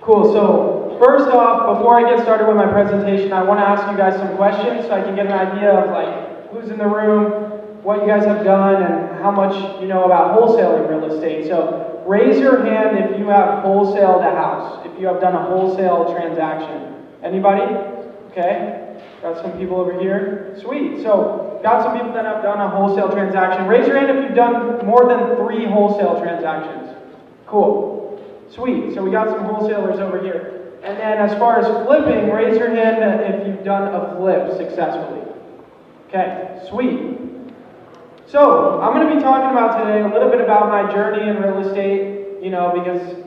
Cool, so first off, before I get started with my presentation, I want to ask you guys some questions so I can get an idea of like who's in the room, what you guys have done, and how much you know about wholesaling real estate. So raise your hand if you have wholesaled a house, if you have done a wholesale transaction. Anybody? Okay, got some people over here. Sweet, so got some people that have done a wholesale transaction. Raise your hand if you've done more than 3 wholesale transactions. Cool. Sweet, so we got some wholesalers over here. And then as far as flipping, raise your hand if you've done a flip successfully. Okay, sweet. So, I'm going to be talking about today a little bit about my journey in real estate, because,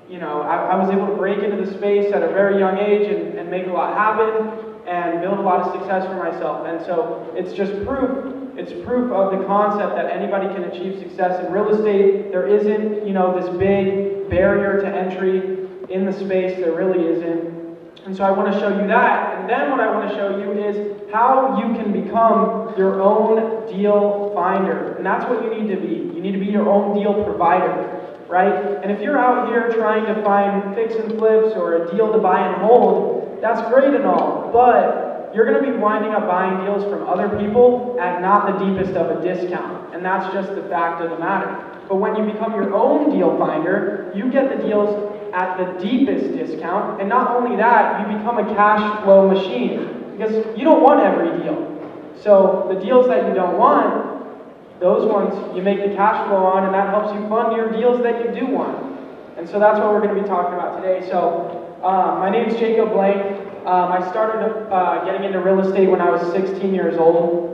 I was able to break into the space at a very young age and make a lot happen and build a lot of success for myself. And so, it's just proof. It's proof of the concept that anybody can achieve success in real estate. There isn't, this big barrier to entry in the space. There really isn't. And so I want to show you that. And then what I want to show you is how you can become your own deal finder. And that's what you need to be. You need to be your own deal provider, right? And if you're out here trying to find fix and flips or a deal to buy and hold, that's great and all. But you're going to be winding up buying deals from other people at not the deepest of a discount. And that's just the fact of the matter. But when you become your own deal finder, you get the deals at the deepest discount. And not only that, you become a cash flow machine. Because you don't want every deal. So the deals that you don't want, those ones you make the cash flow on, and that helps you fund your deals that you do want. And so that's what we're going to be talking about today. So my name is Jacob Blank. I started getting into real estate when I was 16 years old.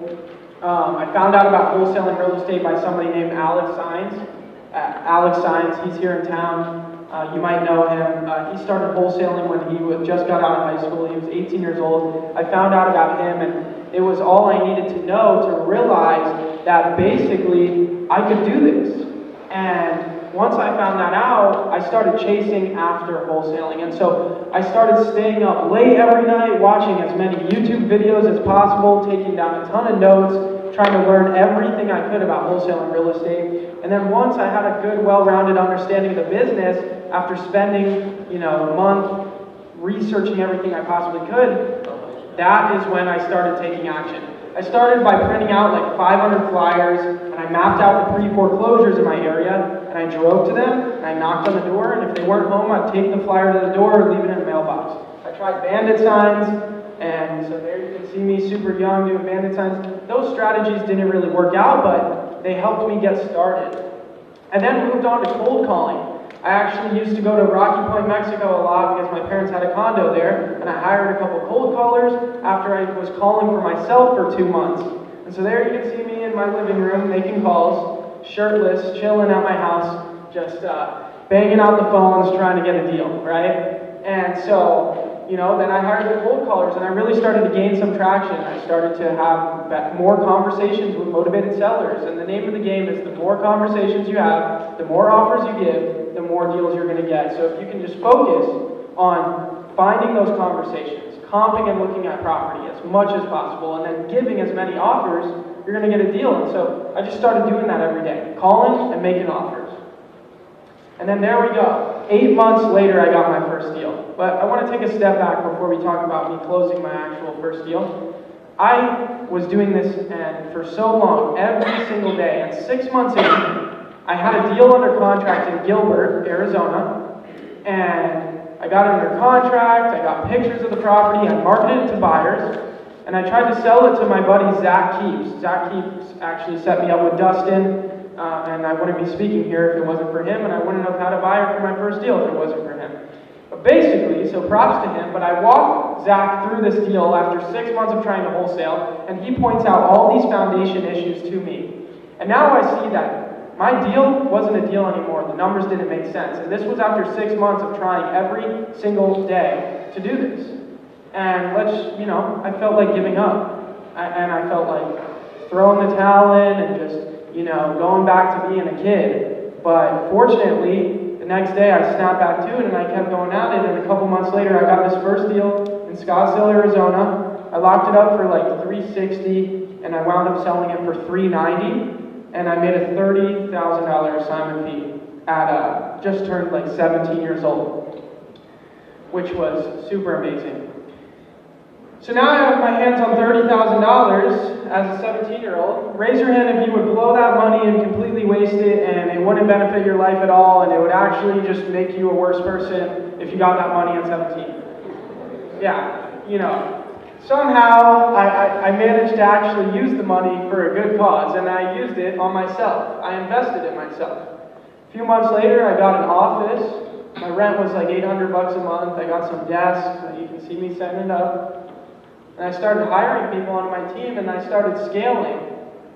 I found out about wholesaling real estate by somebody named Alex Sines. Alex Sines, he's here in town. You might know him. He started wholesaling when he just got out of high school. He was 18 years old. I found out about him, and it was all I needed to know to realize that basically I could do this. And once I found that out, I started chasing after wholesaling. And so I started staying up late every night, watching as many YouTube videos as possible, taking down a ton of notes, trying to learn everything I could about wholesaling real estate. And then once I had a good, well-rounded understanding of the business, after spending, a month researching everything I possibly could, that is when I started taking action. I started by printing out like 500 flyers, and I mapped out the pre-foreclosures in my area, and I drove to them, and I knocked on the door, and if they weren't home, I'd take the flyer to the door and leave it in a mailbox. I tried bandit signs, and so there you can see me super young doing bandit signs. Those strategies didn't really work out, but they helped me get started. I then moved on to cold calling. I actually used to go to Rocky Point, Mexico a lot because my parents had a condo there, and I hired a couple cold callers after I was calling for myself for 2 months. And so there you can see me in my living room making calls, shirtless, chilling at my house, just banging out the phones trying to get a deal, right? And so, then I hired the cold callers, and I really started to gain some traction. I started to have more conversations with motivated sellers, and the name of the game is the more conversations you have, the more offers you give, the more deals you're going to get. So if you can just focus on finding those conversations, comping and looking at property as much as possible, and then giving as many offers, you're going to get a deal. And so I just started doing that every day, calling and making offers. And then there we go. 8 months later, I got my first deal. But I want to take a step back before we talk about me closing my actual first deal. I was doing this and for so long, every single day, and 6 months in, I had a deal under contract in Gilbert, Arizona, and I got it under contract, I got pictures of the property, I marketed it to buyers, and I tried to sell it to my buddy Zach Keeps. Zach Keeps actually set me up with Dustin, and I wouldn't be speaking here if it wasn't for him, and I wouldn't have had a buyer for my first deal if it wasn't for him. But basically, so props to him, but I walked Zach through this deal after 6 months of trying to wholesale, and he points out all these foundation issues to me. And now I see that my deal wasn't a deal anymore. The numbers didn't make sense. And this was after 6 months of trying every single day to do this. And I felt like giving up. And I felt like throwing the towel in and just, going back to being a kid. But fortunately, the next day I snapped back to it and I kept going at it. And a couple months later, I got this first deal in Scottsdale, Arizona. I locked it up for like $360, and I wound up selling it for $390. And I made a $30,000 assignment fee at just turned like 17 years old. which was super amazing. So now I have my hands on $30,000 as a 17-year-old. Raise your hand if you would blow that money and completely waste it, and it wouldn't benefit your life at all, and it would actually just make you a worse person if you got that money at 17. Yeah, you know. Somehow I managed to actually use the money for a good cause, and I used it on myself. I invested in myself. A few months later, I got an office. My rent was like $800 a month. I got some desks. You can see me setting it up. And I started hiring people onto my team, and I started scaling.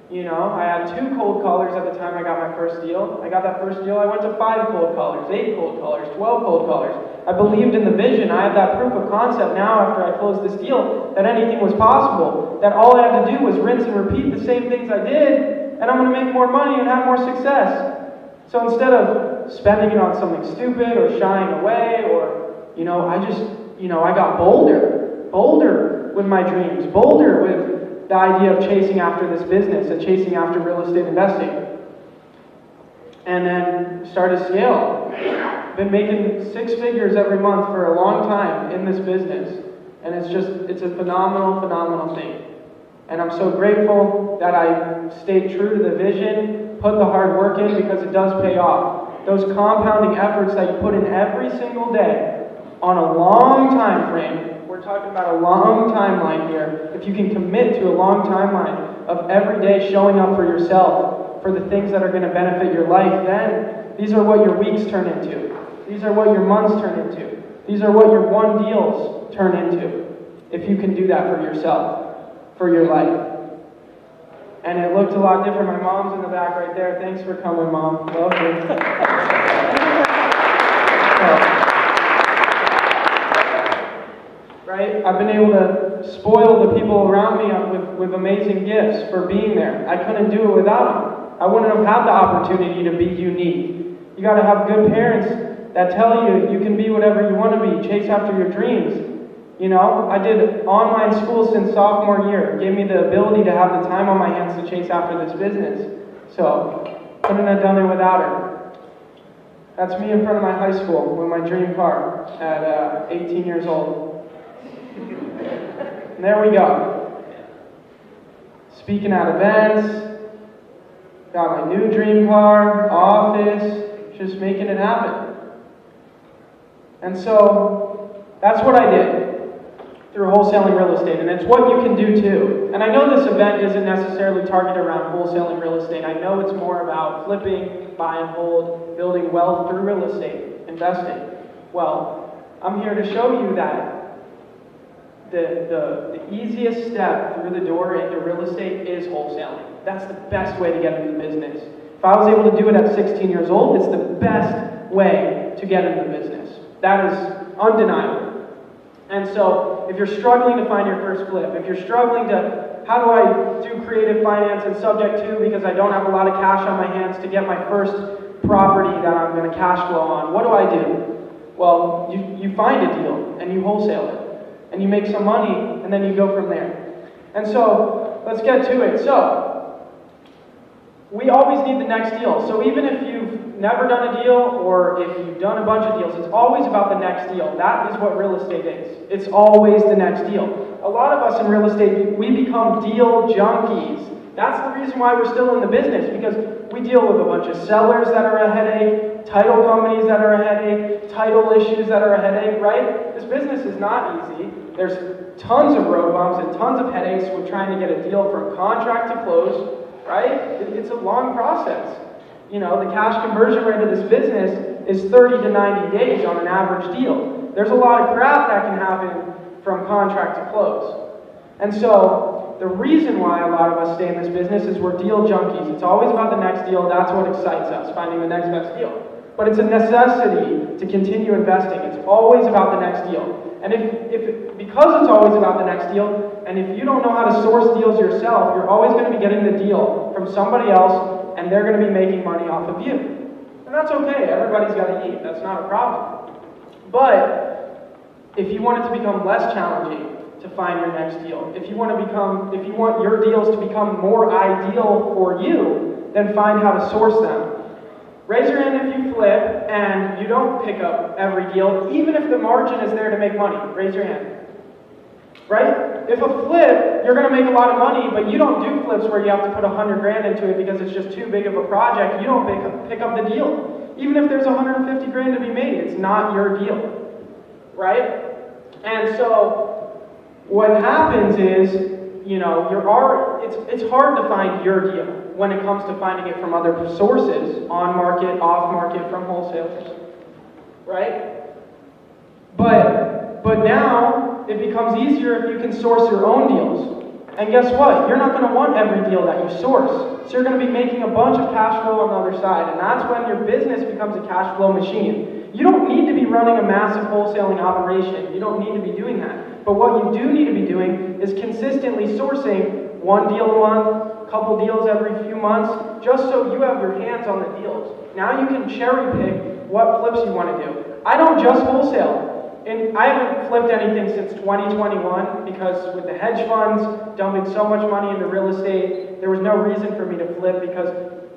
You know, I had 2 cold callers at the time I got my first deal. I got that first deal, I went to 5 cold callers, 8 cold callers, 12 cold callers. I believed in the vision. I had that proof of concept now after I closed this deal that anything was possible, that all I had to do was rinse and repeat the same things I did, and I'm going to make more money and have more success. So instead of spending it on something stupid or shying away or, I got bolder with my dreams, bolder with the idea of chasing after this business and chasing after real estate investing. And then started to scale. Been making 6 figures every month for a long time in this business. And it's a phenomenal thing. And I'm so grateful that I stayed true to the vision, put the hard work in, because it does pay off. Those compounding efforts that you put in every single day on a long time frame, we're talking about a long timeline here. If you can commit to a long timeline of every day showing up for yourself, for the things that are going to benefit your life, then these are what your weeks turn into. These are what your months turn into. These are what your one deals turn into. If you can do that for yourself, for your life. And it looked a lot different. My mom's in the back right there. Thanks for coming, Mom. Love you. Right? I've been able to spoil the people around me with amazing gifts for being there. I couldn't do it without them. I wouldn't have had the opportunity to be unique. You got to have good parents that tell you you can be whatever you want to be. Chase after your dreams. You know, I did online school since sophomore year. It gave me the ability to have the time on my hands to chase after this business. So, couldn't have done it without her. That's me in front of my high school with my dream car at 18 years old. And there we go. Speaking at events, got my new dream car, office, just making it happen. And so, that's what I did through wholesaling real estate, and it's what you can do too. And I know this event isn't necessarily targeted around wholesaling real estate. I know it's more about flipping, buy and hold, building wealth through real estate, investing. Well, I'm here to show you that the easiest step through the door into real estate is wholesaling. That's the best way to get into the business. If I was able to do it at 16 years old, it's the best way to get into the business. That is undeniable. And so, if you're struggling to find your first flip, if you're struggling to, how do I do creative finance and subject to because I don't have a lot of cash on my hands to get my first property that I'm going to cash flow on, what do I do? Well, you find a deal and you wholesale it. And you make some money and then you go from there. And so, let's get to it. So, we always need the next deal. So even if you've never done a deal or if you've done a bunch of deals, it's always about the next deal. That is what real estate is. It's always the next deal. A lot of us in real estate, we become deal junkies. That's the reason why we're still in the business, because we deal with a bunch of sellers that are a headache, title companies that are a headache, title issues that are a headache, right? This business is not easy. There's tons of road bumps and tons of headaches with trying to get a deal from contract to close. Right? It's a long process. You know, the cash conversion rate of this business is 30 to 90 days on an average deal. There's a lot of crap that can happen from contract to close. And so, the reason why a lot of us stay in this business is we're deal junkies. It's always about the next deal. That's what excites us, finding the next best deal. But it's a necessity to continue investing. It's always about the next deal. And because it's always about the next deal, and if you don't know how to source deals yourself, you're always going to be getting the deal from somebody else, and they're going to be making money off of you. And that's okay. Everybody's got to eat. That's not a problem. But if you want it to become less challenging to find your next deal, if you want your deals to become more ideal for you, then find how to source them. Raise your hand if you flip. and you don't pick up every deal, even if the margin is there to make money. Raise your hand. Right? If a flip, you're going to make a lot of money, but you don't do flips where you have to put 100 grand into it because it's just too big of a project. You don't pick up the deal. Even if there's 150 grand to be made, it's not your deal. Right? And so what happens is, you know, it's hard to find your deal when it comes to finding it from other sources, on market, off market, from wholesalers. Right? But now it becomes easier if you can source your own deals. And guess what? You're not going to want every deal that you source. So you're going to be making a bunch of cash flow on the other side. And that's when your business becomes a cash flow machine. You don't need to be running a massive wholesaling operation. You don't need to be doing that. But what you do need to be doing is consistently sourcing one deal a month, a couple deals every few months, just so you have your hands on the deals. Now you can cherry pick what flips you want to do. I don't just wholesale. And I haven't flipped anything since 2021 because with the hedge funds dumping so much money into real estate, there was no reason for me to flip because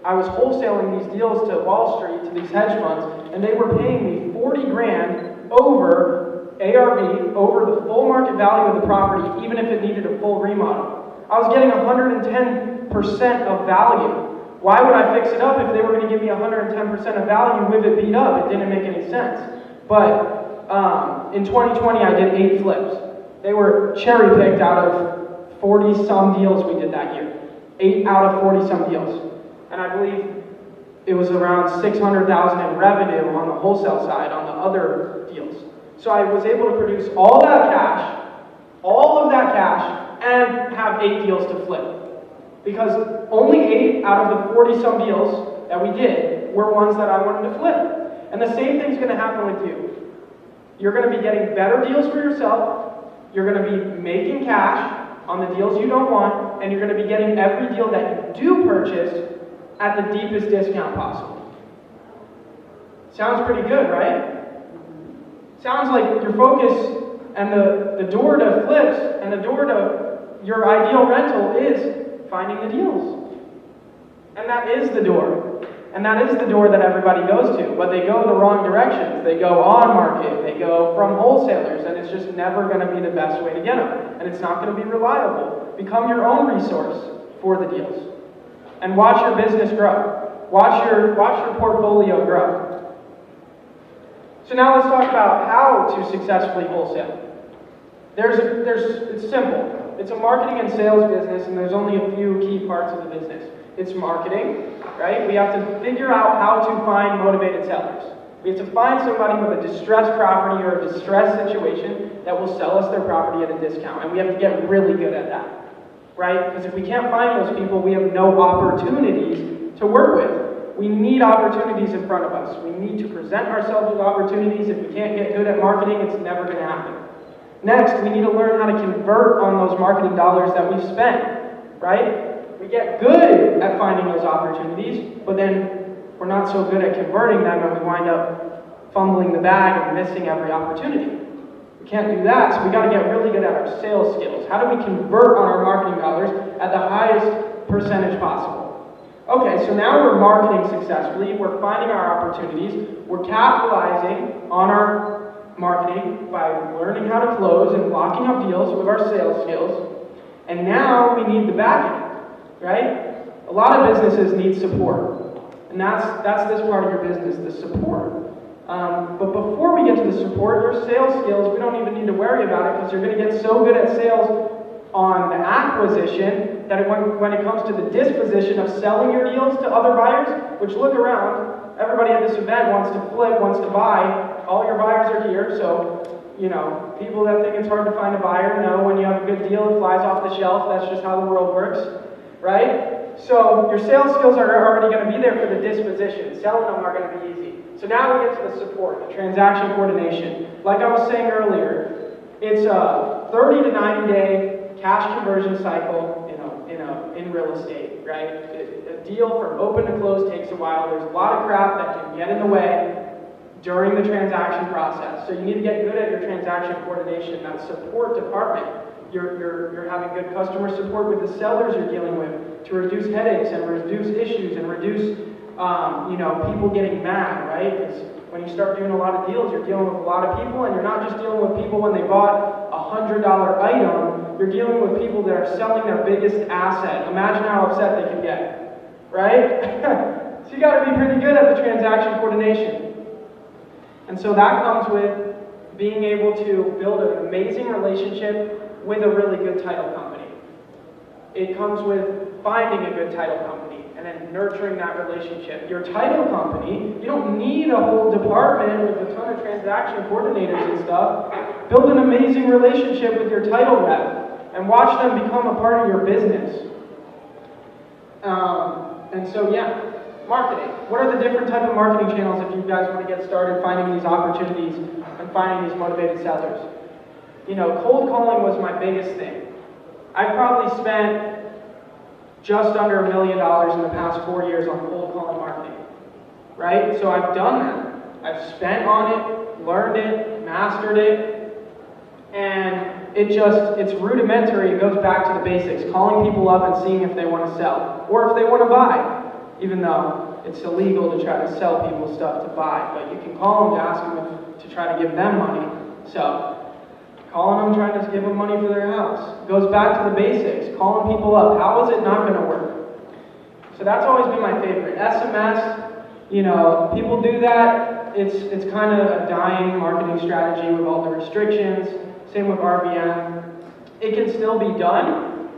I was wholesaling these deals to Wall Street, to these hedge funds, and they were paying me 40 grand over ARV, over the full market value of the property, even if it needed a full remodel. I was getting 110% of value. Why would I fix it up if they were going to give me 110% of value with it beat up? It didn't make any sense. But in 2020, I did 8 flips. They were cherry-picked out of 40-some deals we did that year. 8 out of 40-some deals. And I believe it was around $600,000 in revenue on the wholesale side on the other deals. So I was able to produce all of that cash, and have 8 deals to flip. Because only 8 out of the 40-some deals that we did were ones that I wanted to flip. And the same thing's going to happen with you. You're going to be getting better deals for yourself, you're going to be making cash on the deals you don't want, and you're going to be getting every deal that you do purchase at the deepest discount possible. Sounds pretty good, right? Sounds like your focus and the door to flips and the door to your ideal rental is finding the deals. And that is the door. And that is the door that everybody goes to, but they go the wrong directions. They go on market, they go from wholesalers, and it's just never going to be the best way to get them. And it's not going to be reliable. Become your own resource for the deals. And watch your business grow. Watch your portfolio grow. So now let's talk about how to successfully wholesale. It's simple. It's a marketing and sales business, and there's only a few key parts of the business. It's marketing, right? We have to figure out how to find motivated sellers. We have to find somebody with a distressed property or a distressed situation that will sell us their property at a discount. And we have to get really good at that, right? Because if we can't find those people, we have no opportunities to work with. We need opportunities in front of us. We need to present ourselves with opportunities. If we can't get good at marketing, it's never going to happen. Next, we need to learn how to convert on those marketing dollars that we've spent, right? We get good at finding those opportunities, but then we're not so good at converting them and we wind up fumbling the bag and missing every opportunity. We can't do that, so we got to get really good at our sales skills. How do we convert on our marketing dollars at the highest percentage possible? Okay, so now we're marketing successfully, we're finding our opportunities, we're capitalizing on our marketing by learning how to close and locking up deals with our sales skills, and now we need the back end. Right? A lot of businesses need support. And that's this part of your business, the support. But before we get to the support, your sales skills, we don't even need to worry about it because you're going to get so good at sales on the acquisition that when it comes to the disposition of selling your deals to other buyers, which look around, everybody at this event wants to flip, wants to buy, all your buyers are here, so, you know, people that think it's hard to find a buyer know when you have a good deal, it flies off the shelf, that's just how the world works. Right? So your sales skills are already going to be there for the disposition. Selling them are going to be easy. So now we get to the support, the transaction coordination. Like I was saying earlier, it's a 30 to 90 day cash conversion cycle in real estate, right? A deal from open to close takes a while. There's a lot of crap that can get in the way during the transaction process. So you need to get good at your transaction coordination, that support department. You're having good customer support with the sellers you're dealing with to reduce headaches and reduce issues and reduce people getting mad, right? Because When you start doing a lot of deals, you're dealing with a lot of people, and you're not just dealing with people when they bought a $100 item, you're dealing with people that are selling their biggest asset. Imagine how upset they can get, right? So you gotta be pretty good at the transaction coordination. And so that comes with being able to build an amazing relationship with a really good title company. It comes with finding a good title company and then nurturing that relationship. Your title company, you don't need a whole department with a ton of transaction coordinators and stuff. Build an amazing relationship with your title rep and watch them become a part of your business. And so, yeah, marketing. What are the different type of marketing channels if you guys want to get started finding these opportunities and finding these motivated sellers? You know, cold calling was my biggest thing. I probably spent just under $1 million in the past 4 years on cold calling marketing, right? So I've done that. I've spent on it, learned it, mastered it, and it's rudimentary. It goes back to the basics, calling people up and seeing if they want to sell, or if they want to buy, even though it's illegal to try to sell people stuff to buy, but you can call them to ask them to try to give them money. So calling them, trying to give them money for their house. Goes back to the basics, calling people up. How is it not going to work? So that's always been my favorite. SMS, you know, people do that. It's kind of a dying marketing strategy with all the restrictions. Same with RBM. It can still be done.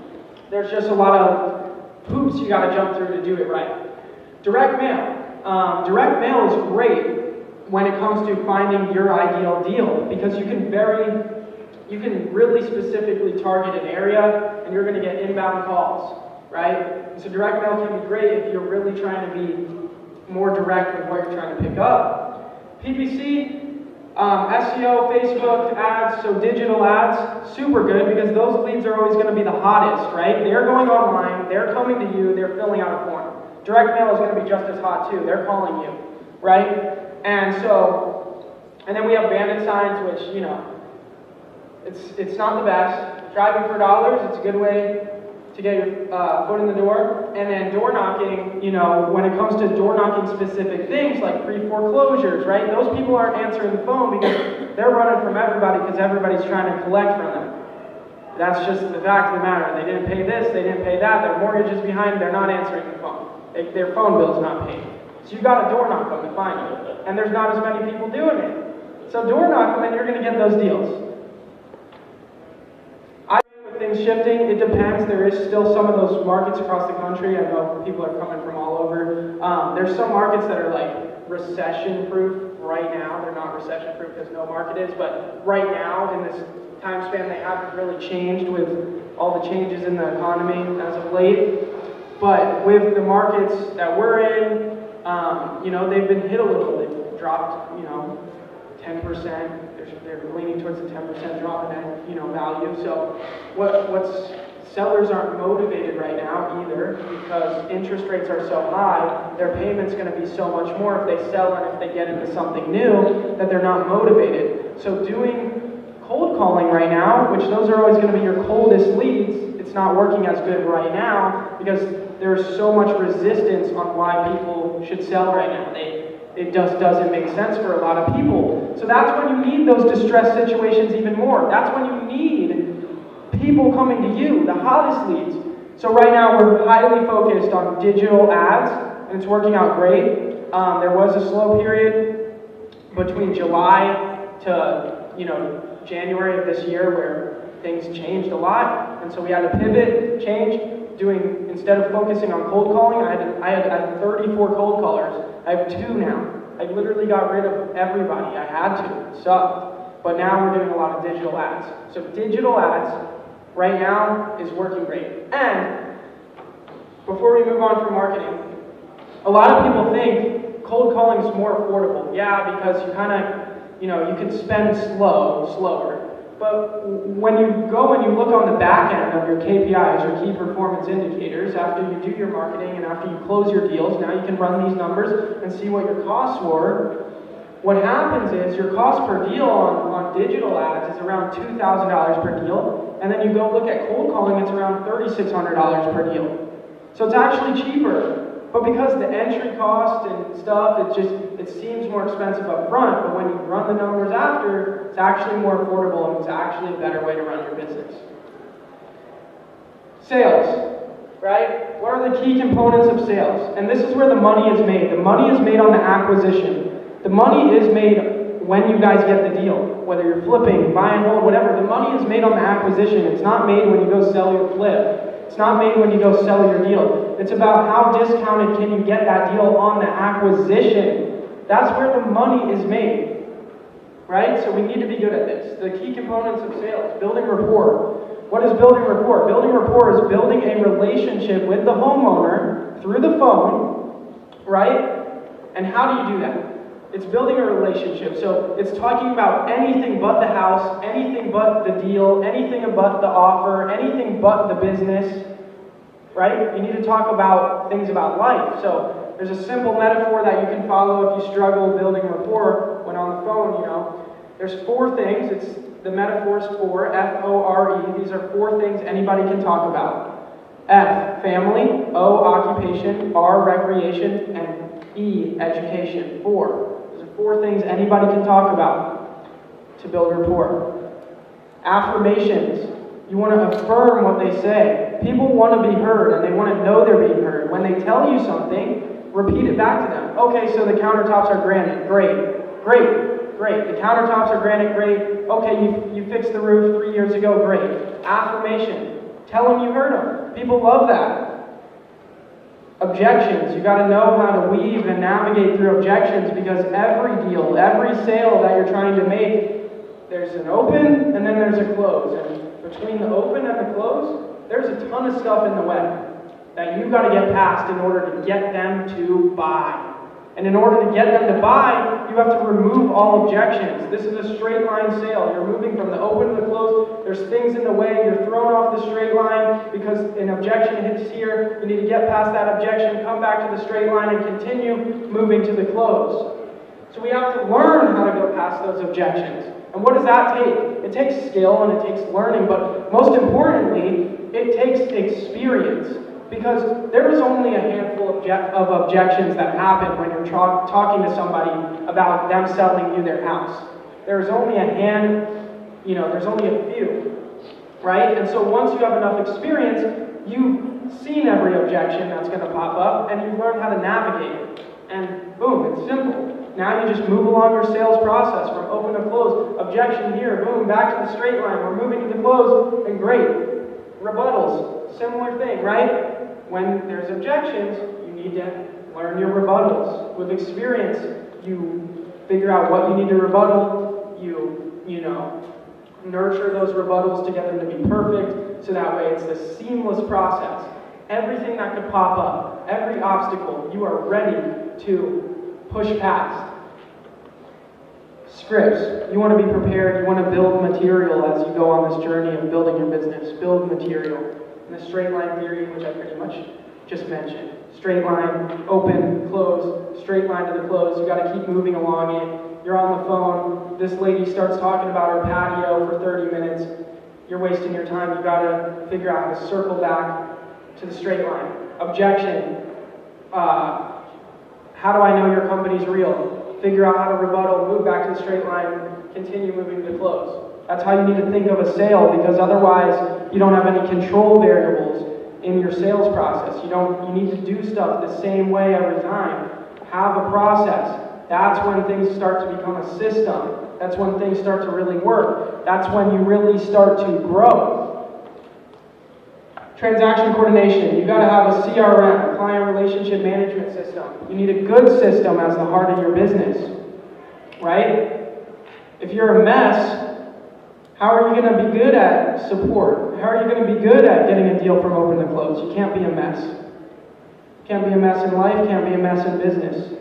There's just a lot of hoops you got to jump through to do it right. Direct mail. Direct mail is great when it comes to finding your ideal deal because you can really specifically target an area and you're going to get inbound calls, right? So direct mail can be great if you're really trying to be more direct with what you're trying to pick up. PPC, SEO, Facebook ads, so digital ads, super good because those leads are always going to be the hottest, right? They're going online, they're coming to you, they're filling out a form. Direct mail is going to be just as hot too, they're calling you, right? And then we have bandit signs, which, you know, it's not the best. Driving for dollars, it's a good way to get your foot in the door. And then door knocking, you know, when it comes to door knocking specific things like pre-foreclosures, right? Those people aren't answering the phone because they're running from everybody because everybody's trying to collect from them. That's just the fact of the matter. They didn't pay this, they didn't pay that, their mortgage is behind, they're not answering the phone. Their phone bill's not paid. So you got to door knock them to find them. And there's not as many people doing it. So door knock them and you're going to get those deals. Things shifting, it depends. There is still some of those markets across the country. I know people are coming from all over. There's some markets that are like recession-proof right now. They're not recession-proof because no market is, but right now in this time span they haven't really changed with all the changes in the economy as of late. But with the markets that we're in, you know, they've been hit a little. They've dropped, you know, 10%. They're leaning towards a 10% drop in that, you know, value. So what's sellers aren't motivated right now either because interest rates are so high, their payment's going to be so much more if they sell and if they get into something new that they're not motivated. So doing cold calling right now, which those are always going to be your coldest leads, it's not working as good right now because there's so much resistance on why people should sell right now. It just doesn't make sense for a lot of people. So that's when you need those distress situations even more. That's when you need people coming to you, the hottest leads. So right now we're highly focused on digital ads, and it's working out great. There was a slow period between July to, you know, January of this year where things changed a lot, and so we had to pivot, change. Instead of focusing on cold calling, I had 34 cold callers. I have 2 now. I literally got rid of everybody. I had to. It sucked. But now we're doing a lot of digital ads. So digital ads right now is working great. And before we move on from marketing, a lot of people think cold calling is more affordable. Yeah, because you kind of, you know, you can spend slower. But when you go and you look on the back end of your KPIs, your key performance indicators, after you do your marketing and after you close your deals, now you can run these numbers and see what your costs were. What happens is your cost per deal on digital ads is around $2,000 per deal, and then you go look at cold calling, it's around $3,600 per deal. So it's actually cheaper But because the entry cost and stuff, it seems more expensive up front, but when you run the numbers after, it's actually more affordable and it's actually a better way to run your business. Sales, right? What are the key components of sales? And this is where the money is made. The money is made on the acquisition. The money is made when you guys get the deal. Whether you're flipping, buy and hold, whatever, the money is made on the acquisition. It's not made when you go sell your flip. It's not made when you go sell your deal. It's about how discounted can you get that deal on the acquisition. That's where the money is made, right? So we need to be good at this. The key components of sales, building rapport. What is building rapport? Building rapport is building a relationship with the homeowner through the phone, right? And how do you do that? It's building a relationship. So it's talking about anything but the house, anything but the deal, anything but the offer, anything but the business, right? You need to talk about things about life. So there's a simple metaphor that you can follow if you struggle building rapport when on the phone, you know. There's 4 things. The metaphor's 4, F-O-R-E. These are 4 things anybody can talk about. F, family. O, occupation. R, recreation. And E, education. 4. 4 things anybody can talk about to build rapport. Affirmations. You want to affirm what they say. People want to be heard and they want to know they're being heard. When they tell you something, repeat it back to them. Okay, so the countertops are granite. Great. Great. Great. The countertops are granite. Great. Okay, you fixed the roof 3 years ago. Great. Affirmation. Tell them you heard them. People love that. Objections. You got to know how to weave and navigate through objections because every deal, every sale that you're trying to make, there's an open and then there's a close. And between the open and the close, there's a ton of stuff in the way that you've got to get past in order to get them to buy. And in order to get them to buy, you have to remove all objections. This is a straight line sale. You're moving from the open to the close. There's things in the way. You're thrown off the straight line because an objection hits here. You need to get past that objection, come back to the straight line, and continue moving to the close. So we have to learn how to go past those objections. And what does that take? It takes skill and it takes learning, but most importantly, it takes experience. Because there is only a handful of objections that happen when you're talking to somebody about them selling you their house. There's only there's only a few, right? And so once you have enough experience, you've seen every objection that's going to pop up, and you've learned how to navigate it. And boom, it's simple. Now you just move along your sales process from open to close. Objection here, boom, back to the straight line. We're moving to the close, and great. Rebuttals, similar thing, right? When there's objections, you need to learn your rebuttals. With experience, you figure out what you need to rebuttal, you nurture those rebuttals to get them to be perfect, so that way it's a seamless process. Everything that could pop up, every obstacle, you are ready to push past. Scripts. You want to be prepared, you want to build material as you go on this journey of building your business. Build material. And the straight line theory, which I pretty much just mentioned. Straight line, open, close, straight line to the close. You got to keep moving along it. You're on the phone. This lady starts talking about her patio for 30 minutes. You're wasting your time. You got to figure out how to circle back to the straight line. Objection. How do I know your company's real? Figure out how to rebuttal, move back to the straight line, continue moving to the close. That's how you need to think of a sale, because otherwise you don't have any control variables in your sales process. You need to do stuff the same way every time. Have a process. That's when things start to become a system. That's when things start to really work. That's when you really start to grow. Transaction coordination. You got to have a CRM, client relationship management system. You need a good system as the heart of your business, right? If you're a mess, how are you going to be good at support? How are you going to be good at getting a deal from open to close? You can't be a mess. Can't be a mess in life, can't be a mess in business.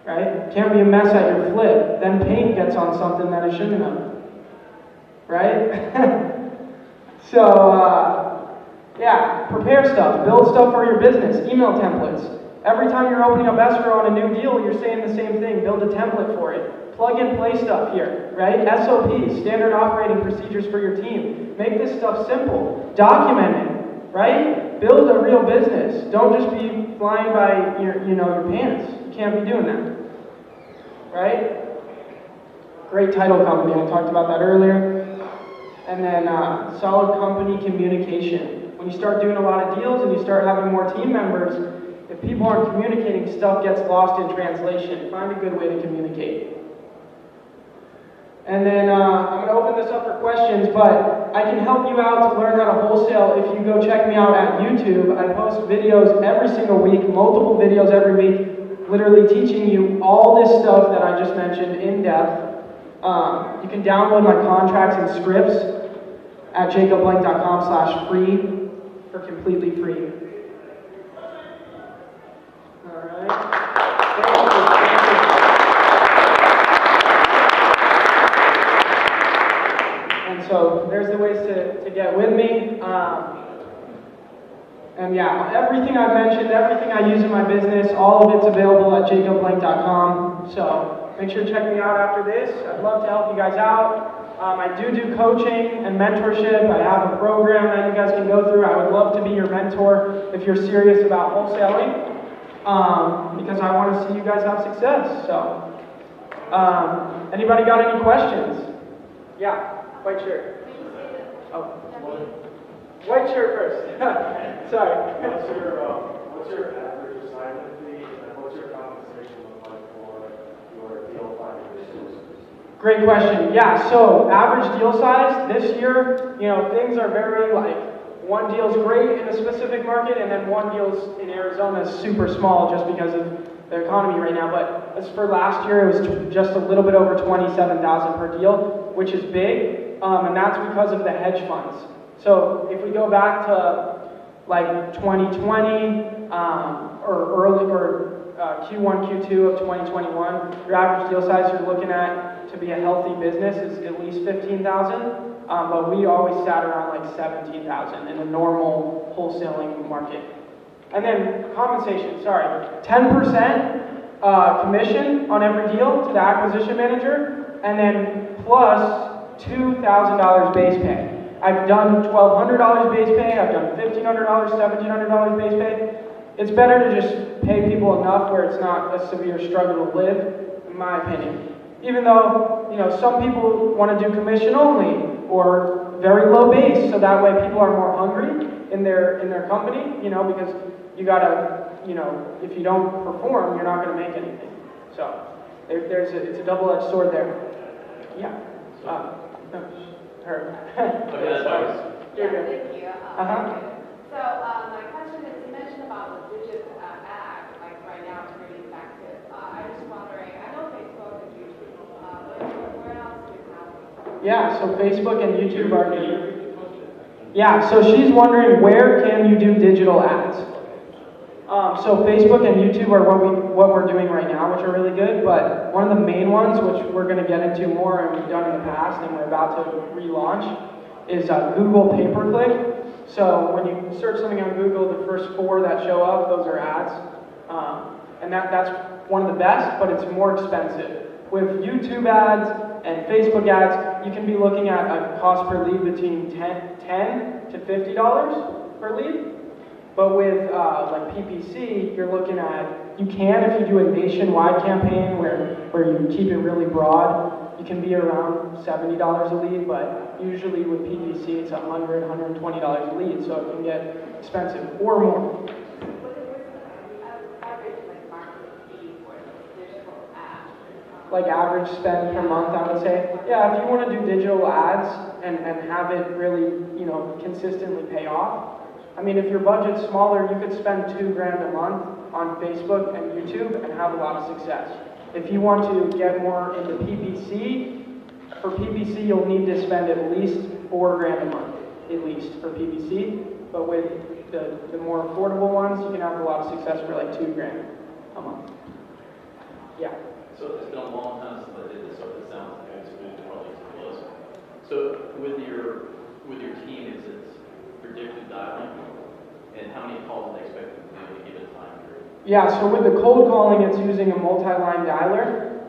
Right? Can't be a mess at your flip. Then paint gets on something that it shouldn't have. Right? Yeah, prepare stuff. Build stuff for your business. Email templates. Every time you're opening up escrow on a new deal, you're saying the same thing. Build a template for it. Plug and play stuff here, right? SOPs, standard operating procedures for your team. Make this stuff simple. Document it, right? Build a real business. Don't just be flying by your pants. You can't be doing that, right? Great title company, I talked about that earlier. And then solid company communication. When you start doing a lot of deals and you start having more team members, if people aren't communicating, stuff gets lost in translation. Find a good way to communicate. And then I'm going to open this up for questions, but I can help you out to learn how to wholesale if you go check me out at YouTube. I post videos every single week, multiple videos every week, literally teaching you all this stuff that I just mentioned in depth. You can download my contracts and scripts at jacobblank.com/free for completely free. All right. And so there's the ways to get with me. And yeah, everything I've mentioned, everything I use in my business, all of it's available at jacobblank.com. So make sure to check me out after this. I'd love to help you guys out. I do coaching and mentorship. I have a program that you guys can go through. I would love to be your mentor if you're serious about wholesaling, because I want to see you guys have success. So, anybody got any questions? Yeah, white shirt. Oh, white shirt first. Sorry. What's your average assignment fee, and what's your compensation look like for your deal finding business? Great question. Yeah, so average deal size this year, things are very one deal's great in a specific market, and then one deal's in Arizona is super small just because of the economy right now. But as for last year, it was just a little bit over $27,000 per deal, which is big, and that's because of the hedge funds. So if we go back to 2020 Q1, Q2 of 2021, your average deal size you're looking at to be a healthy business is at least $15,000, but we always sat around $17,000 in a normal wholesaling market. And then compensation, 10% commission on every deal to the acquisition manager, and then plus $2,000 base pay. I've done $1,200 base pay, I've done $1,500, $1,700 base pay. It's better to just pay people enough where it's not a severe struggle to live, in my opinion. Even though, some people want to do commission only or very low base, so that way people are more hungry in their company, because you gotta, if you don't perform, you're not gonna make anything. So it's a double-edged sword there. Yeah. Her. Okay, that's fine. Yeah, thank you. So my question is, you mentioned about the digital ad, right now it's really effective. I'm just wondering, I know Facebook and YouTube, where else do you have them? Yeah, so Facebook and YouTube are new. Yeah, so she's wondering where can you do digital ads? So Facebook and YouTube are what we're doing right now, which are really good, but one of the main ones, which we're going to get into more and we've done in the past and we're about to relaunch, is Google pay-per-click. So when you search something on Google, the first 4 that show up, those are ads. And that's one of the best, but it's more expensive. With YouTube ads and Facebook ads, you can be looking at a cost per lead between $10 to $50 per lead. But with PPC, you're looking at, you can, if you do a nationwide campaign where you keep it really broad, you can be around $70 a lead, but usually with PPC it's $100, $120 a lead, so it can get expensive or more. What is the average market fee for digital ads? Average spend per month, I would say. Yeah, if you want to do digital ads and have it really, consistently pay off. I mean, if your budget's smaller, you could spend $2,000 a month on Facebook and YouTube and have a lot of success. If you want to get more into PPC, for PPC you'll need to spend at least $4,000 a month, at least for PPC. But with the more affordable ones, you can have a lot of success for $2,000 a month. Yeah. So it's been a long time since I did this, so it sounds like it's probably too close. So with your team, is it predictive dialing? And how many calls are they expected to do in a given time period? Yeah, so with the cold calling, it's using a multi-line dialer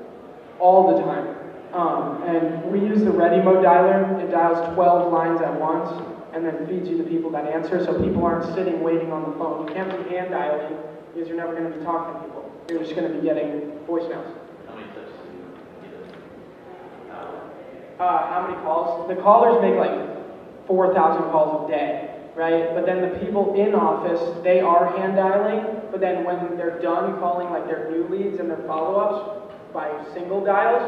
all the time. And we use the ready mode dialer. It dials 12 lines at once, and then feeds you the people that answer, so people aren't sitting waiting on the phone. You can't be hand dialing because you're never going to be talking to people. You're just going to be getting voicemails. How many touches do you get? How many calls? The callers make like 4,000 calls a day, right? But then the people in office, they are hand dialing, but then when they're done calling like their new leads and their follow-ups by single dials,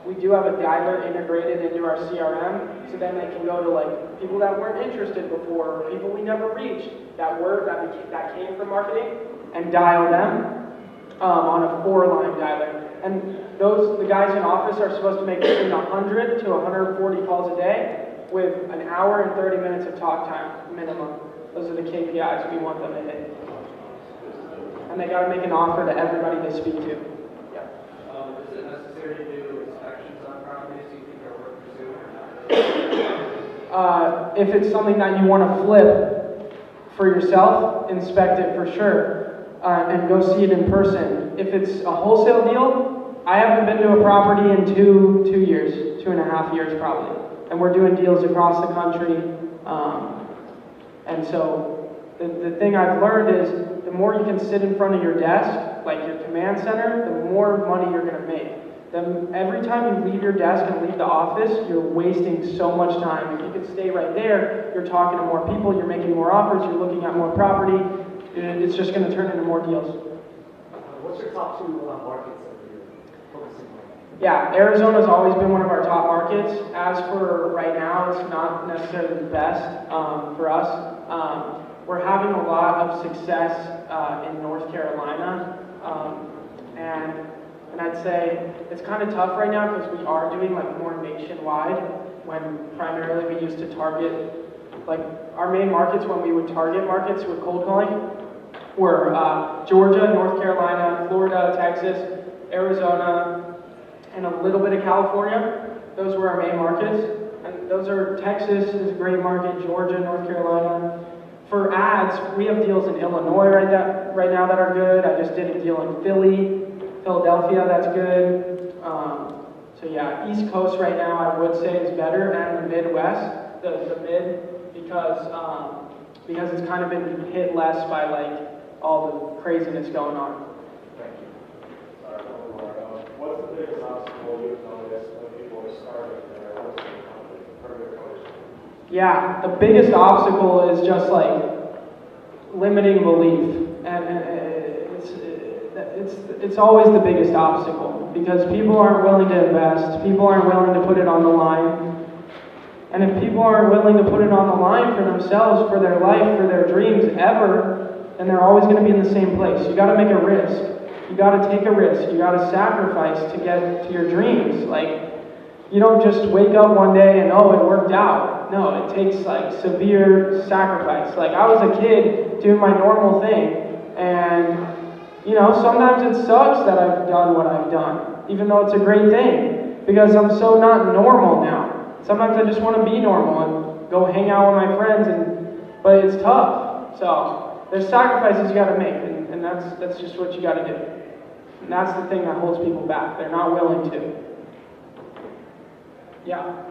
we do have a dialer integrated into our CRM, so then they can go to like people that weren't interested before, or people we never reached, that came from marketing, and dial them on a 4-line dialer. And the guys in office are supposed to make between 100 to 140 calls a day with an hour and 30 minutes of talk time minimum. Those are the KPIs we want them to hit. And they got to make an offer to everybody they speak to. Yeah. Is it necessary to do inspections on properties you think are worth pursuing or not? If it's something that you want to flip for yourself, inspect it for sure. And go see it in person. If it's a wholesale deal, I haven't been to a property in 2 years, 2.5 years probably. And we're doing deals across the country. And so the thing I've learned is the more you can sit in front of your desk, like your command center, the more money you're going to make. Then every time you leave your desk and leave the office, you're wasting so much time. If you could stay right there, you're talking to more people, you're making more offers, you're looking at more property. It's just going to turn into more deals. What's your top 2 markets that you're focusing on? Yeah, Arizona's always been one of our top markets. As for right now, it's not necessarily the best for us. We're having a lot of success in North Carolina, and I'd say it's kind of tough right now because we are doing like more nationwide when primarily we used to target like our main markets when we would target markets with cold calling were Georgia, North Carolina, Florida, Texas, Arizona, and a little bit of California. Those were our main markets. And those are, Texas is a great market, Georgia, North Carolina. For ads, we have deals in Illinois right now that are good. I just did a deal in Philadelphia, that's good. So yeah, East Coast right now I would say is better, and the Midwest, the mid, because it's kind of been hit less by like all the craziness going on. Thank you. Sorry, one more. What's the biggest obstacle you've noticed when people are starting their wholesale company for their coach? Yeah, the biggest obstacle is just like limiting belief, and it's always the biggest obstacle because people aren't willing to invest, people aren't willing to put it on the line, and if people aren't willing to put it on the line for themselves, for their life, for their dreams ever, then they're always going to be in the same place. You got to make a risk. You got to take a risk. You got to sacrifice to get to your dreams. Like, you don't just wake up one day and, oh, it worked out. No, it takes like severe sacrifice. Like, I was a kid doing my normal thing, and you know, sometimes it sucks that I've done what I've done, even though it's a great thing, because I'm so not normal now. Sometimes I just want to be normal and go hang out with my friends, but it's tough. So there's sacrifices you got to make, and that's just what you got to do. And that's the thing that holds people back. They're not willing to. Yeah.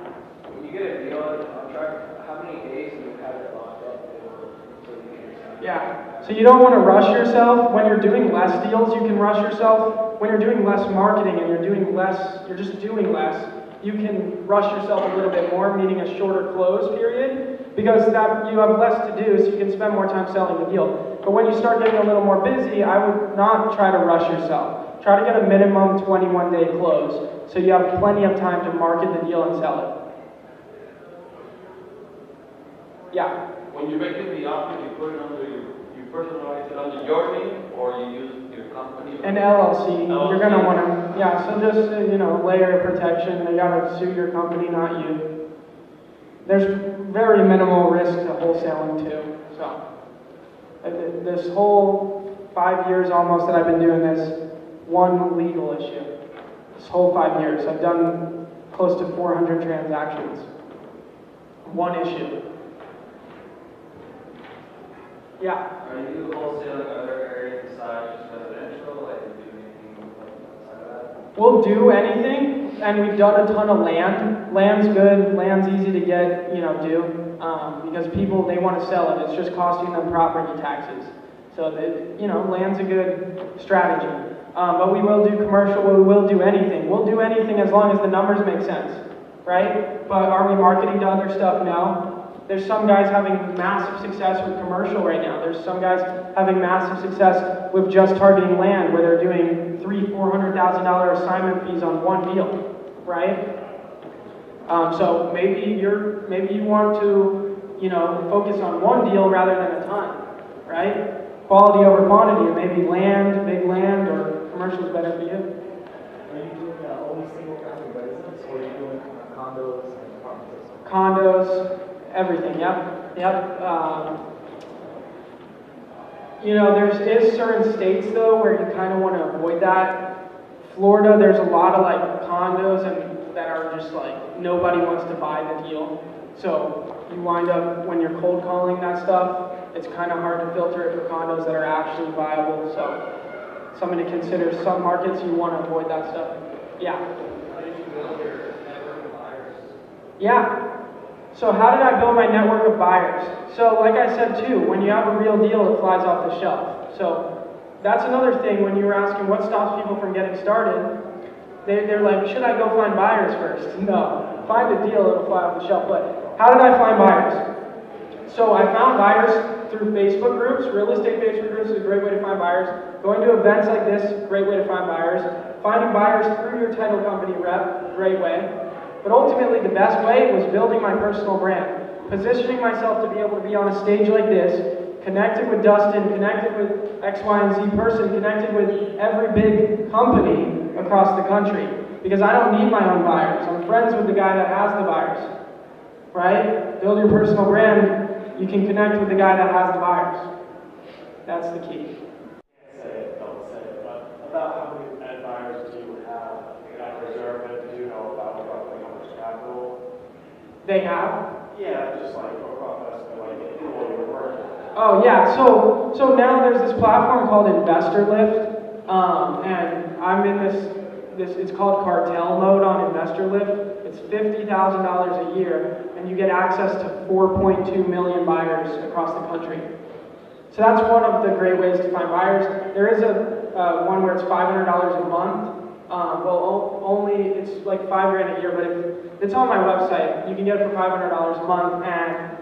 When you get a deal on contract, how many days do you have it locked up? Yeah, so you don't want to rush yourself. When you're doing less deals, you can rush yourself. When you're doing less marketing and you're just doing less, you can rush yourself a little bit more, meaning a shorter close period, because that you have less to do, so you can spend more time selling the deal. But when you start getting a little more busy, I would not try to rush yourself. Try to get a minimum 21-day close, so you have plenty of time to market the deal and sell it. Yeah. When you're making the offer, you put it under you personalize it under your name, or you use your company? An LLC. You're gonna want to, yeah. So just layer of protection. They gotta sue your company, not you. There's very minimal risk to wholesaling too. So this whole 5 years almost that I've been doing this, one legal issue. This whole 5 years, I've done close to 400 transactions. One issue. Yeah. Are you wholesaling other areas besides just residential? Like, do you do anything outside of that? We'll do anything. and we've done a ton of land. Land's good, land's easy to get, because people, they want to sell it. It's just costing them property taxes. So, land's a good strategy. But we will do commercial, we will do anything. We'll do anything as long as the numbers make sense, right? But are we marketing to other stuff? No. There's some guys having massive success with commercial right now. There's some guys having massive success with just targeting land, where they're doing $300,000-$400,000 assignment fees on one deal, right? So maybe you want to, focus on one deal rather than a ton, right? Quality over quantity, maybe land, big land, or commercial is better for you. Are you doing only single-family residence, or are you doing condos and apartments? Condos, everything, yep. There's certain states though where you kind of want to avoid that. Florida, there's a lot of like condos and that are just like nobody wants to buy the deal. So you wind up, when you're cold calling that stuff, it's kind of hard to filter it for condos that are actually viable. So something to consider. Some markets you want to avoid that stuff. Yeah. How did you build your network of buyers? Yeah. So how did I build my network of buyers? So like I said too, when you have a real deal, it flies off the shelf. So that's another thing when you were asking what stops people from getting started. They're like, should I go find buyers first? No. Find a deal, it'll fly off the shelf. But how did I find buyers? So I found buyers through Facebook groups. Real estate Facebook groups is a great way to find buyers. Going to events like this, great way to find buyers. Finding buyers through your title company rep, great way. But ultimately, the best way was building my personal brand. Positioning myself to be able to be on a stage like this, connected with Dustin, connected with X, Y, and Z person, connected with every big company across the country. Because I don't need my own buyers. I'm friends with the guy that has the buyers. Right? Build your personal brand. You can connect with the guy that has the buyers. That's the key. Don't say it, but about how many buyers do you have at reserve, and do you know about roughly how much capital? They have? Yeah, just like a rough estimate, like what you're working. Oh yeah, so now there's this platform called Investor Lift, and I'm in this it's called cartel mode on Investor Lift. It's $50,000 a year, and you get access to 4.2 million buyers across the country. So that's one of the great ways to find buyers. There is a one where it's $500 a month. It's like $5,000 a year, but it's on my website. You can get it for $500 a month, and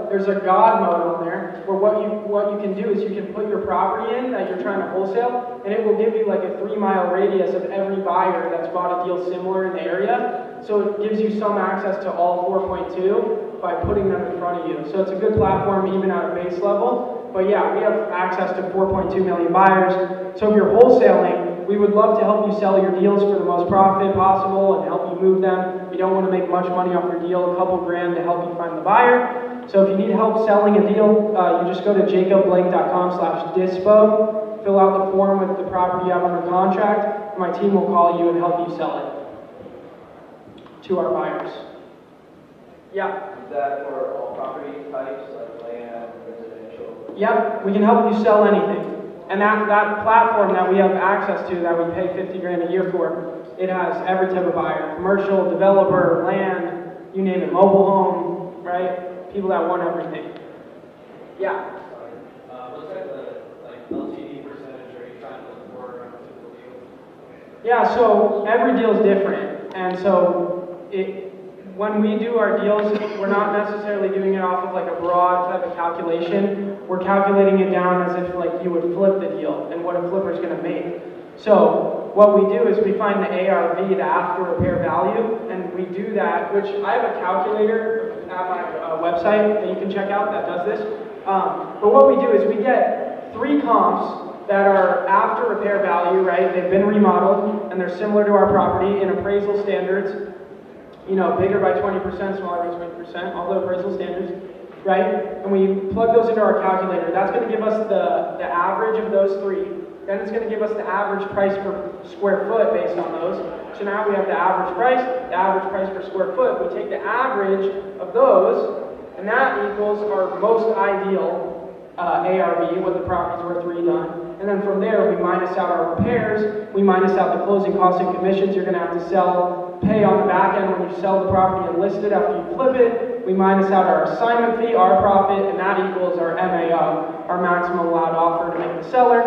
there's a God mode on there where what you can do is you can put your property in that you're trying to wholesale, and it will give you like a 3-mile radius of every buyer that's bought a deal similar in the area. So it gives you some access to all 4.2 by putting them in front of you. So it's a good platform even at a base level. But yeah, we have access to 4.2 million buyers. So if you're wholesaling, we would love to help you sell your deals for the most profit possible and help you move them. You don't want to make much money off your deal, a couple grand to help you find the buyer. So if you need help selling a deal, you just go to jacobblank.com/dispo, fill out the form with the property you have under contract, and my team will call you and help you sell it to our buyers. Yeah. Is that for all property types, like land, residential? Yep, we can help you sell anything. And that platform that we have access to, that we pay $50,000 a year for, it has every type of buyer: commercial, developer, land, you name it, mobile home, right? People that want everything. Yeah. What type of LTV percentage are you trying to look for on a typical deal? Yeah, so every deal is different, and so when we do our deals, we're not necessarily doing it off of like a broad type of calculation. We're calculating it down as if like you would flip the deal and what a flipper's going to make. So what we do is we find the ARV, the after repair value, and we do that, which I have a calculator at my website that you can check out that does this. But what we do is we get 3 comps that are after repair value, right? They've been remodeled and they're similar to our property in appraisal standards. Bigger by 20%, smaller by 20%, all the appraisal standards, right? And we plug those into our calculator. That's going to give us the average of those 3. Then it's going to give us the average price per square foot based on those. So now we have the average price per square foot. We take the average of those, and that equals our most ideal ARV, what the property's worth redone. And then from there, we minus out our repairs, we minus out the closing costs and commissions you're going to have to pay on the back end when you sell the property and list it after you flip it. We minus out our assignment fee, our profit, and that equals our MAO, our maximum allowed offer to make the seller.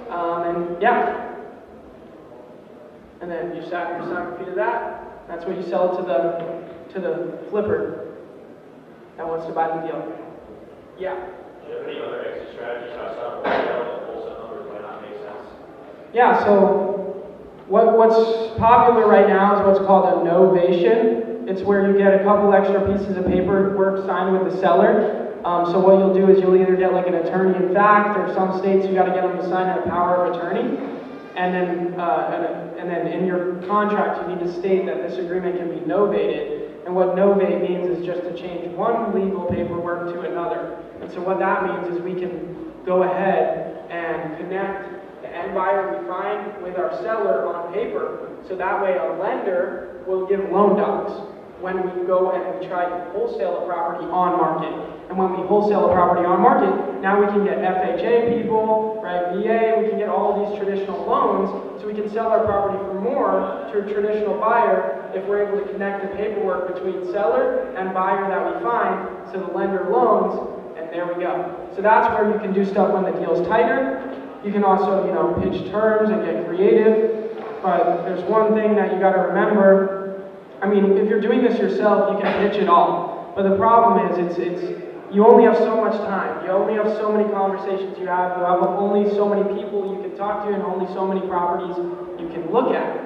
And yeah. And then you stack your assignment fee to that. That's what you sell to the flipper that wants to buy the deal. Yeah. Do you have any other exit strategies outside of wholesale that wholesale numbers might not make sense? Yeah, so what's popular right now is what's called a novation. It's where you get a couple extra pieces of paperwork signed with the seller. So what you'll do is you'll either get like an attorney in fact, or some states you got to get them to sign a power of attorney. And then in your contract you need to state that this agreement can be novated. And what novate means is just to change one legal paperwork to another. And so what that means is we can go ahead and connect the end buyer we find with our seller on paper. So that way a lender will give loan docs when we go and we try to wholesale a property on market. And when we wholesale a property on market, now we can get FHA people, right, VA, we can get all of these traditional loans, so we can sell our property for more to a traditional buyer if we're able to connect the paperwork between seller and buyer that we find, so the lender loans, and there we go. So that's where you can do stuff when the deal's tighter. You can also, pitch terms and get creative, but there's one thing that you gotta remember. I mean, if you're doing this yourself, you can pitch it all. But the problem is, you only have so much time. You only have so many conversations you have. You have only so many people you can talk to, and only so many properties you can look at.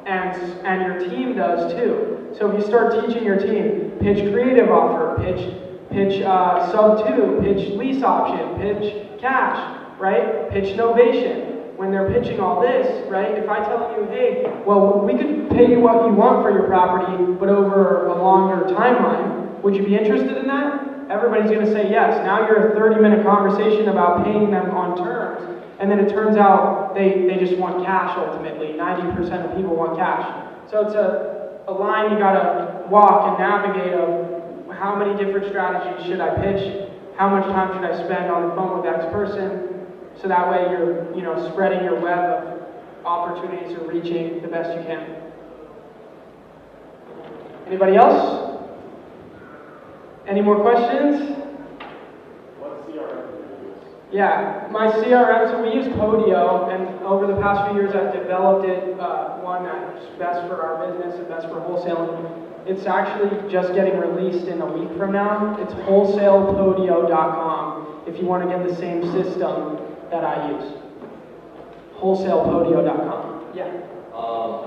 And your team does too. So if you start teaching your team, pitch creative offer, pitch sub 2, pitch lease option, pitch cash, right? Pitch novation. When they're pitching all this, right? If I tell you, hey, well, we could pay you what you want for your property, but over a longer timeline, would you be interested in that? Everybody's going to say yes. Now you're a 30-minute conversation about paying them on terms, and then it turns out they just want cash ultimately. 90% of people want cash. So it's a line you got to walk and navigate of how many different strategies should I pitch, how much time should I spend on the phone with X person, so that way you're, spreading your web of opportunities or reaching the best you can. Anybody else? Any more questions? What CRM do you use? Yeah, my CRM, so we use Podio, and over the past few years I've developed it, one that's best for our business and best for wholesaling. It's actually just getting released in a week from now. It's wholesalepodio.com if you want to get the same system that I use. Wholesalepodio.com. Yeah. I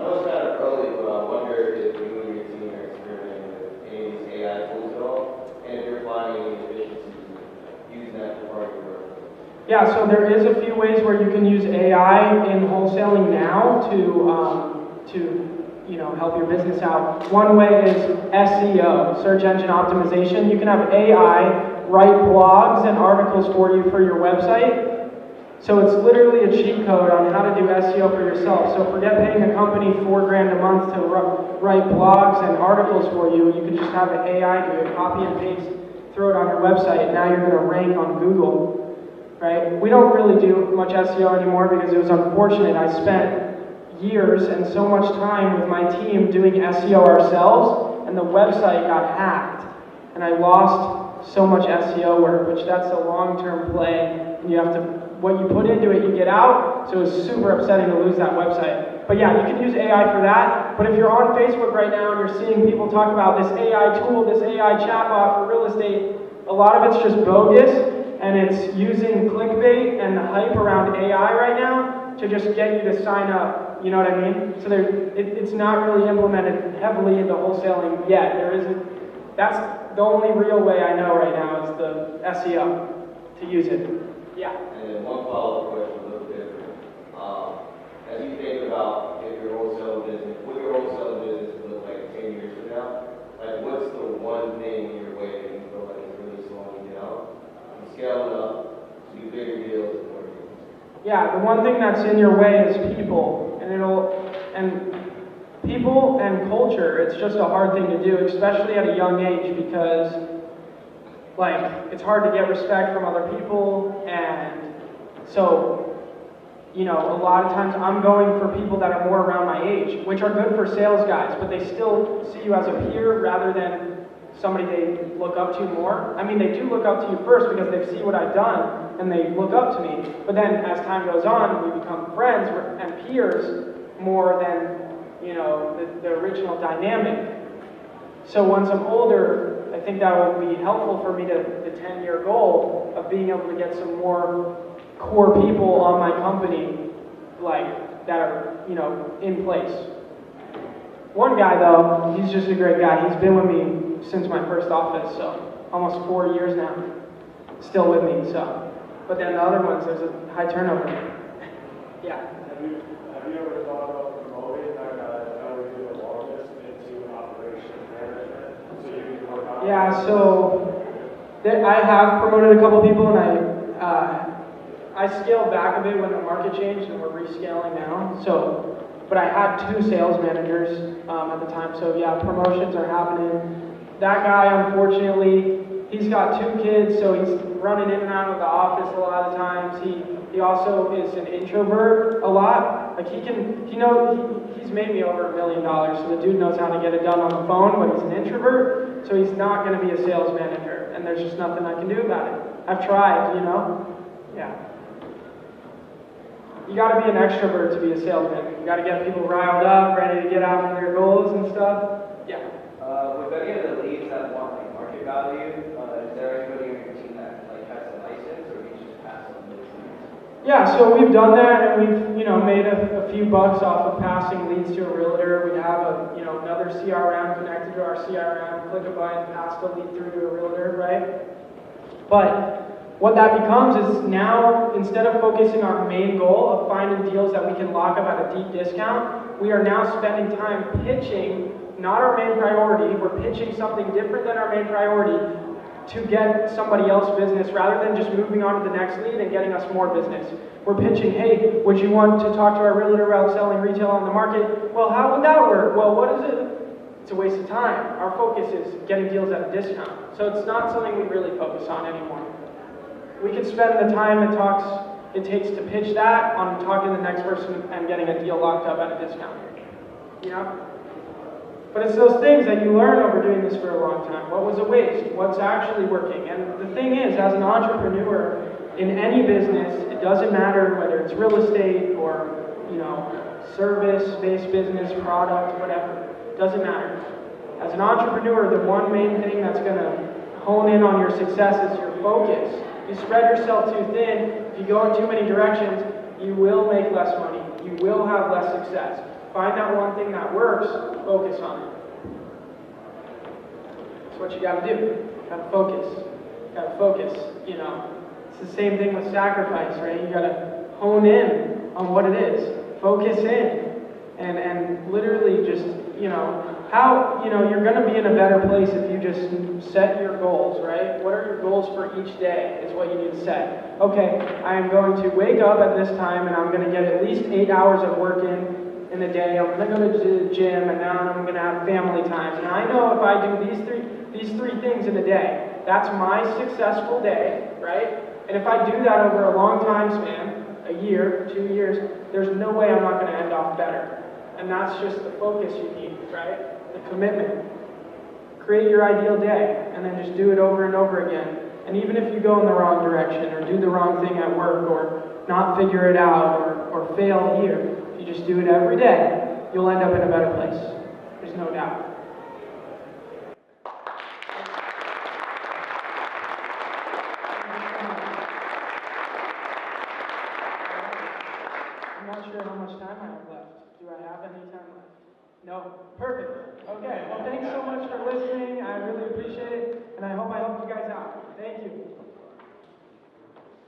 know it's kind of early, but I wonder if you and your team are experimenting with any of these AI tools at all, and if you're finding any efficiencies using that for part of your work. Yeah, so there is a few ways where you can use AI in wholesaling now to help your business out. One way is SEO, search engine optimization. You can have AI write blogs and articles for you for your website. So it's literally a cheat code on how to do SEO for yourself. So forget paying a company $4,000 a month to write blogs and articles for you. You can just have an AI do it, copy and paste, throw it on your website, and now you're going to rank on Google, right? We don't really do much SEO anymore because it was unfortunate. I spent years and so much time with my team doing SEO ourselves, and the website got hacked, and I lost so much SEO work, which that's a long-term play, and you have to, what you put into it, you get out, so it's super upsetting to lose that website. But yeah, you can use AI for that, but if you're on Facebook right now and you're seeing people talk about this AI tool, this AI chatbot for real estate, a lot of it's just bogus, and it's using clickbait and the hype around AI right now to just get you to sign up. You know what I mean? So it's not really implemented heavily into wholesaling yet. There isn't. That's the only real way I know right now is the SEO to use it. Yeah. And then one follow-up question, a little different. As you think about if your wholesale business, what your wholesale business will look like 10 years from now, like what's the one thing in your way that you feel like is really slowing you down? And scaling up to do bigger deals and more deals. Yeah, the one thing that's in your way is people. People and culture, it's just a hard thing to do, especially at a young age, because it's hard to get respect from other people, and so you know, a lot of times I'm going for people that are more around my age, which are good for sales guys, but they still see you as a peer rather than somebody they look up to more. I mean, they do look up to you first because they see what I've done and they look up to me. But then as time goes on, we become friends and peers more than, you know, the original dynamic. So once I'm older, I think that will be helpful for me to the 10-year goal of being able to get some more core people on my company, like, that are, you know, in place. One guy, though, he's just a great guy. He's been with me since my first office, so almost 4 years now. Still with me, so. But then the other ones, there's a high turnover. Yeah. Have you ever thought about promoting that guy that would do the longest into an operations management so you can work on? Yeah, so I have promoted a couple people, and I scaled back a bit when the market changed, and we're rescaling now. So, but I had 2 sales managers at the time, so yeah, promotions are happening. That guy, unfortunately, he's got 2 kids, so he's running in and out of the office a lot of times. He also is an introvert a lot. Like he's made me over $1 million, so the dude knows how to get it done on the phone, but he's an introvert, so he's not going to be a sales manager, and there's just nothing I can do about it. I've tried, you know? Yeah. You got to be an extrovert to be a salesman. You got to get people riled up, ready to get after their goals and stuff. Yeah. With any of the leads that want like market value, is there anybody in your team that like has a license, or do you just pass on those leads? Yeah, so we've done that, and we've, you know, made a few bucks off of passing leads to a realtor. We have another CRM connected to our CRM. Click a button, pass the lead through to a realtor, right? But what that becomes is now, instead of focusing our main goal of finding deals that we can lock up at a deep discount, we are now spending time pitching, not our main priority, we're pitching something different than our main priority to get somebody else business rather than just moving on to the next lead and getting us more business. We're pitching, hey, would you want to talk to our realtor about selling retail on the market? Well, how would that work? Well, what is it? It's a waste of time. Our focus is getting deals at a discount. So it's not something we really focus on anymore. We could spend the time it takes to pitch that on talking to the next person and getting a deal locked up at a discount. You know? But it's those things that you learn over doing this for a long time. What was a waste? What's actually working? And the thing is, as an entrepreneur in any business, it doesn't matter whether it's real estate or, you know, service-based business, product, whatever. It doesn't matter. As an entrepreneur, the one main thing that's going to hone in on your success is your focus. You spread yourself too thin, if you go in too many directions, you will make less money. You will have less success. Find that one thing that works, focus on it. That's what you gotta do. You gotta focus. You gotta focus, you know. It's the same thing with sacrifice, right? You gotta hone in on what it is. Focus in. And literally just, you know, you're gonna be in a better place if you just set your goals, right? What are your goals for each day is what you need to set. Okay, I am going to wake up at this time and I'm gonna get at least 8 hours of work in a day. I'm gonna go to the gym, and now I'm gonna have family time. And I know if I do these three things in a day, that's my successful day, right? And if I do that over a long time span, a year, 2 years, there's no way I'm not gonna end off better. And that's just the focus you need, right? The commitment. Create your ideal day, and then just do it over and over again. And even if you go in the wrong direction, or do the wrong thing at work, or not figure it out, or fail here, if you just do it every day, you'll end up in a better place. There's no doubt. I'm not sure how much time I have left. Do I have any time left? No? Perfect. Okay. Well, thanks so much for listening. I really appreciate it, and I hope I helped you guys out. Thank you.